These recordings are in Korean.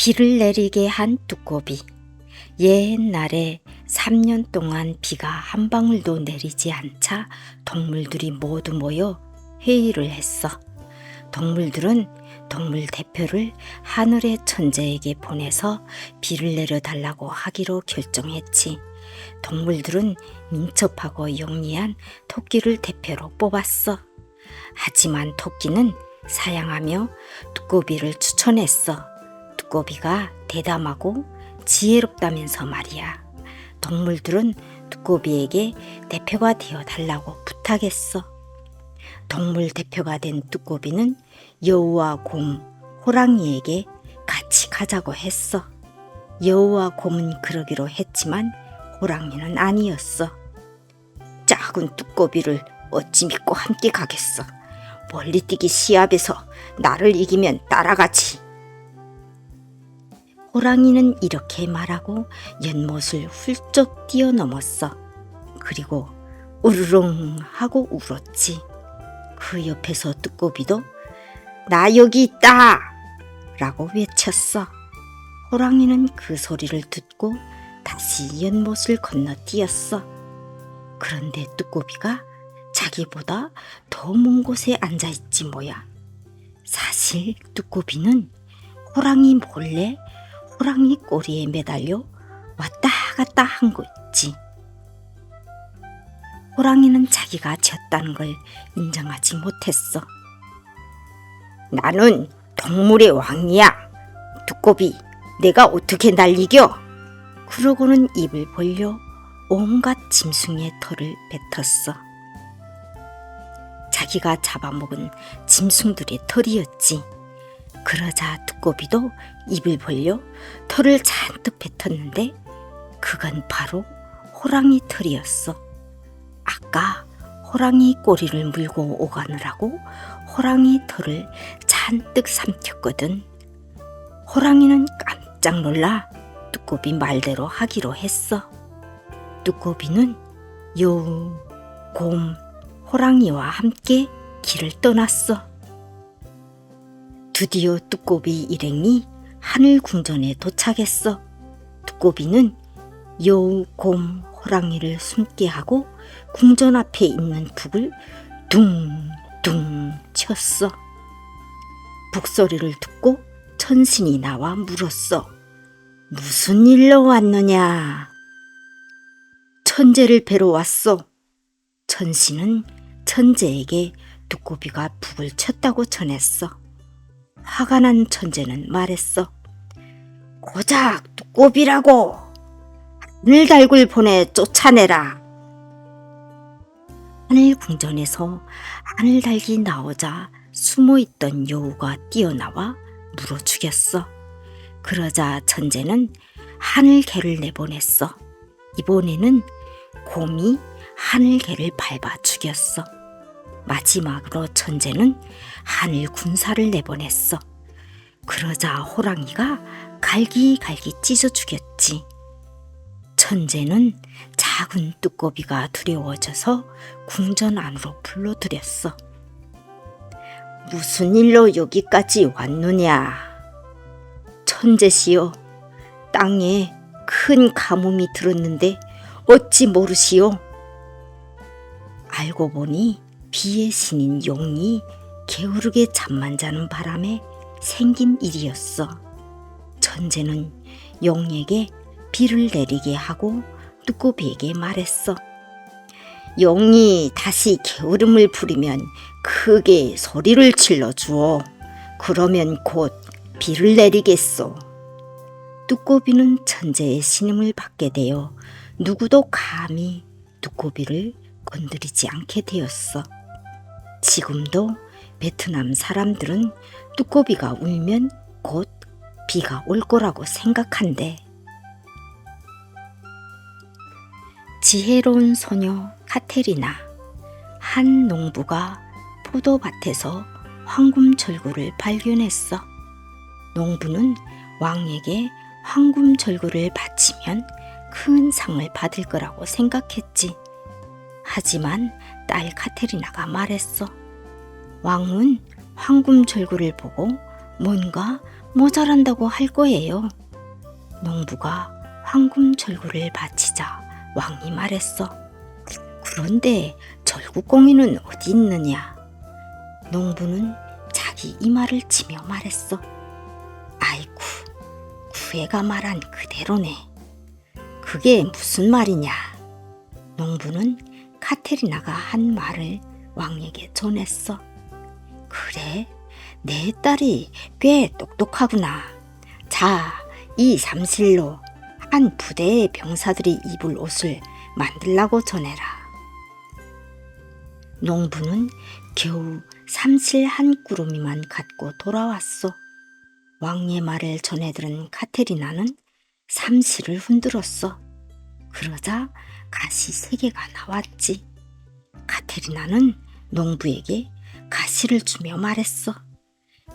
비를 내리게 한 두꺼비. 옛날에 3년 동안 비가 한 방울도 내리지 않자 동물들이 모두 모여 회의를 했어. 동물들은 동물 대표를 하늘의 천재에게 보내서 비를 내려달라고 하기로 결정했지. 동물들은 민첩하고 영리한 토끼를 대표로 뽑았어. 하지만 토끼는 사양하며 두꺼비를 추천했어. 두꺼비가 대담하고 지혜롭다면서 말이야. 동물들은 두꺼비에게 대표가 되어 달라고 부탁했어. 동물 대표가 된 두꺼비는 여우와 곰, 호랑이에게 같이 가자고 했어. 여우와 곰은 그러기로 했지만 호랑이는 아니었어. 작은 두꺼비를 어찌 믿고 함께 가겠어. 멀리뛰기 시합에서 나를 이기면 따라가지. 호랑이는 이렇게 말하고 연못을 훌쩍 뛰어넘었어. 그리고 우르릉 하고 울었지. 그 옆에서 두꺼비도 나 여기 있다! 라고 외쳤어. 호랑이는 그 소리를 듣고 다시 연못을 건너뛰었어. 그런데 두꺼비가 자기보다 더 먼 곳에 앉아있지 뭐야. 사실 두꺼비는 호랑이 몰래 호랑이 꼬리에 매달려 왔다 갔다 한 거 있지. 호랑이는 자기가 졌다는 걸 인정하지 못했어. 나는 동물의 왕이야. 두꺼비, 내가 어떻게 날 이겨? 그러고는 입을 벌려 온갖 짐승의 털을 뱉었어. 자기가 잡아먹은 짐승들의 털이었지. 그러자 두꺼비도 입을 벌려 털을 잔뜩 뱉었는데 그건 바로 호랑이 털이었어. 아까 호랑이 꼬리를 물고 오가느라고 호랑이 털을 잔뜩 삼켰거든. 호랑이는 깜짝 놀라 두꺼비 말대로 하기로 했어. 두꺼비는 여우, 곰, 호랑이와 함께 길을 떠났어. 드디어 두꺼비 일행이 하늘 궁전에 도착했어. 두꺼비는 여우, 곰, 호랑이를 숨게 하고 궁전 앞에 있는 북을 둥둥 쳤어. 북소리를 듣고 천신이 나와 물었어. 무슨 일로 왔느냐? 천재를 뵈러 왔어. 천신은 천재에게 두꺼비가 북을 쳤다고 전했어. 화가 난 천재는 말했어. 고작 두꺼비라고 하늘달굴 보내 쫓아내라. 하늘 궁전에서 하늘달기 나오자 숨어있던 여우가 뛰어나와 물어 죽였어. 그러자 천재는 하늘개를 내보냈어. 이번에는 곰이 하늘개를 밟아 죽였어. 마지막으로 천재는 하늘 군사를 내보냈어. 그러자 호랑이가 갈기갈기 찢어 죽였지. 천재는 작은 두꺼비가 두려워져서 궁전 안으로 불러들였어. 무슨 일로 여기까지 왔느냐? 천재시여, 땅에 큰 가뭄이 들었는데 어찌 모르시오? 알고 보니 비의 신인 용이 게으르게 잠만 자는 바람에 생긴 일이었어. 천재는 용에게 비를 내리게 하고 두꺼비에게 말했어. 용이 다시 게으름을 부리면 크게 소리를 질러주어. 그러면 곧 비를 내리겠소. 두꺼비는 천재의 신임을 받게 되어 누구도 감히 두꺼비를 건드리지 않게 되었어. 지금도 베트남 사람들은 두꺼비가 울면 곧 비가 올 거라고 생각한대. 지혜로운 소녀 카테리나. 한 농부가 포도밭에서 황금절구를 발견했어. 농부는 왕에게 황금절구를 바치면 큰 상을 받을 거라고 생각했지. 하지만 딸 카테리나가 말했어. 왕은 황금절구를 보고 뭔가 모자란다고 할 거예요. 농부가 황금 절구를 바치자 왕이 말했어. 그런데 절구공이는 어디 있느냐? 농부는 자기 이마를 치며 말했어. 아이쿠, 구애가 말한 그대로네. 그게 무슨 말이냐? 농부는 카테리나가 한 말을 왕에게 전했어. 그래, 내 딸이 꽤 똑똑하구나. 자, 이 잠실로 한 부대의 병사들이 입을 옷을 만들라고 전해라. 농부는 겨우 삼실 한 구루미만 갖고 돌아왔어. 왕의 말을 전해들은 카테리나는 삼실을 흔들었어. 그러자 가시 3개가 나왔지. 카테리나는 농부에게 가시를 주며 말했어.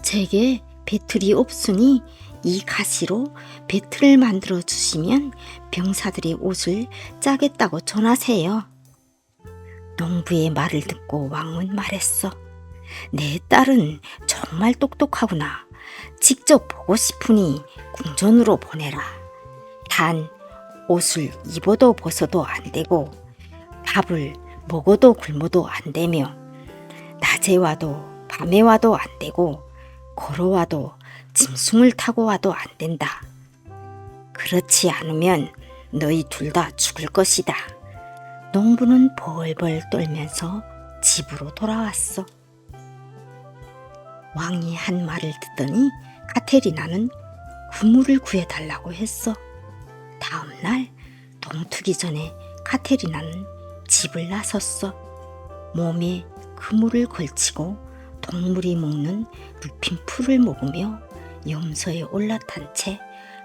제게 배틀이 없으니 이 가시로 배틀을 만들어 주시면 병사들이 옷을 짜겠다고 전하세요. 농부의 말을 듣고 왕은 말했어. 내 딸은 정말 똑똑하구나. 직접 보고 싶으니 궁전으로 보내라. 단 옷을 입어도 벗어도 안 되고 밥을 먹어도 굶어도 안 되며 낮에 와도 밤에 와도 안 되고 걸어와도 짐승을 타고 와도 안 된다. 그렇지 않으면 너희 둘 다 죽을 것이다. 농부는 벌벌 떨면서 집으로 돌아왔어. 왕이 한 말을 듣더니 카테리나는 그물을 구해달라고 했어. 다음 날 동트기 전에 카테리나는 집을 나섰어. 몸에 그물을 걸치고 동물이 먹는 눕힌 풀을 먹으며 염소에 올라탄 채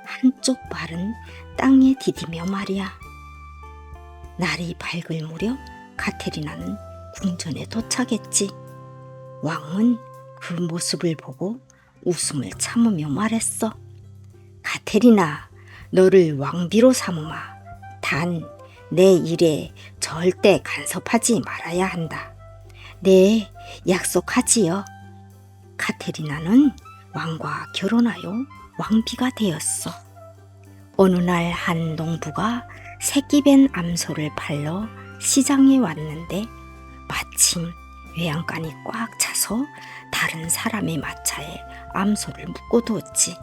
한쪽 발은 땅에 디디며 말이야. 날이 밝을 무렵 카테리나는 궁전에 도착했지. 왕은 그 모습을 보고 웃음을 참으며 말했어. 카테리나, 너를 왕비로 삼으마. 단 내 일에 절대 간섭하지 말아야 한다. 네, 약속하지요. 카테리나는 왕과 결혼하여 왕비가 되었어. 어느 날 한 농부가 새끼 벤 암소를 팔러 시장에 왔는데 마침 외양간이 꽉 차서 다른 사람의 마차에 암소를 묶어 두었지.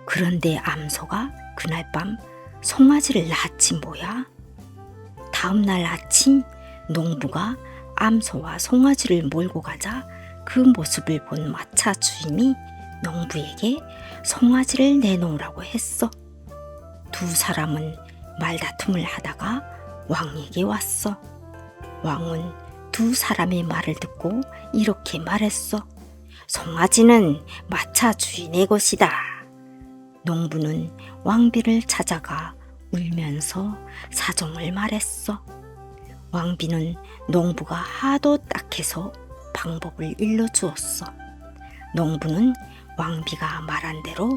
그런데 암소가 그날 밤 송아지를 낳았지 뭐야. 다음 날 아침 농부가 암소와 송아지를 몰고 가자 그 모습을 본 마차 주인이 농부에게 송아지를 내놓으라고 했어. 두 사람은 말다툼을 하다가 왕에게 왔어. 왕은 두 사람의 말을 듣고 이렇게 말했어. 송아지는 마차 주인의 것이다. 농부는 왕비를 찾아가 울면서 사정을 말했어. 왕비는 농부가 하도 딱해서 방법을 일러주었어. 농부는 왕비가 말한 대로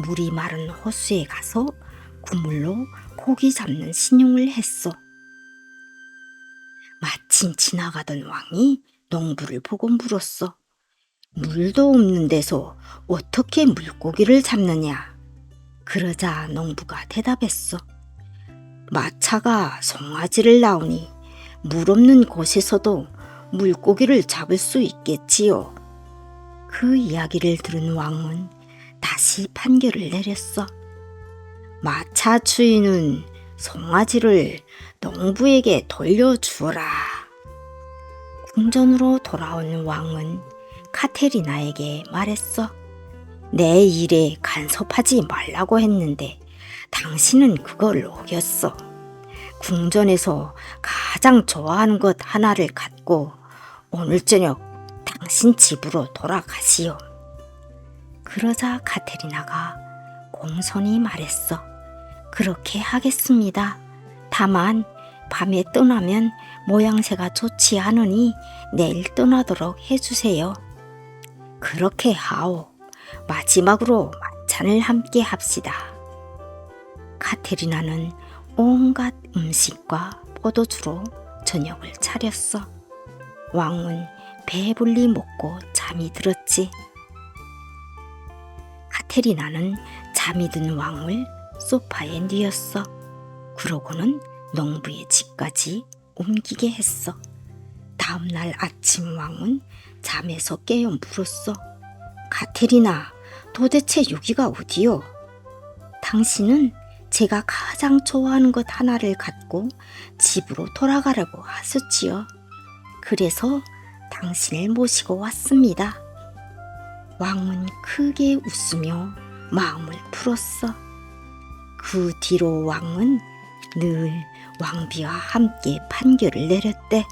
물이 마른 호수에 가서 그물로 고기 잡는 신용을 했어. 마침 지나가던 왕이 농부를 보고 물었어. 물도 없는 데서 어떻게 물고기를 잡느냐? 그러자 농부가 대답했어. 마차가 송아지를 낳으니 물 없는 곳에서도 물고기를 잡을 수 있겠지요. 그 이야기를 들은 왕은 다시 판결을 내렸어. 마차 주인은 송아지를 농부에게 돌려주어라. 궁전으로 돌아온 왕은 카테리나에게 말했어. 내 일에 간섭하지 말라고 했는데 당신은 그걸 어겼어. 궁전에서 가장 좋아하는 것 하나를 갖고 오늘 저녁 당신 집으로 돌아가시오. 그러자 카테리나가 공손히 말했어. 그렇게 하겠습니다. 다만 밤에 떠나면 모양새가 좋지 않으니 내일 떠나도록 해주세요. 그렇게 하오. 마지막으로 만찬을 함께 합시다. 카테리나는 온갖 음식과 포도주로 저녁을 차렸어. 왕은 배불리 먹고 잠이 들었지. 카테리나는 잠이 든 왕을 소파에 뉘었어. 그러고는 농부의 집까지 옮기게 했어. 다음날 아침 왕은 잠에서 깨어 물었어. 카테리나, 도대체 여기가 어디요? 당신은 제가 가장 좋아하는 것 하나를 갖고 집으로 돌아가라고 하셨지요. 그래서 당신을 모시고 왔습니다. 왕은 크게 웃으며 마음을 풀었어. 그 뒤로 왕은 늘 왕비와 함께 판결을 내렸대.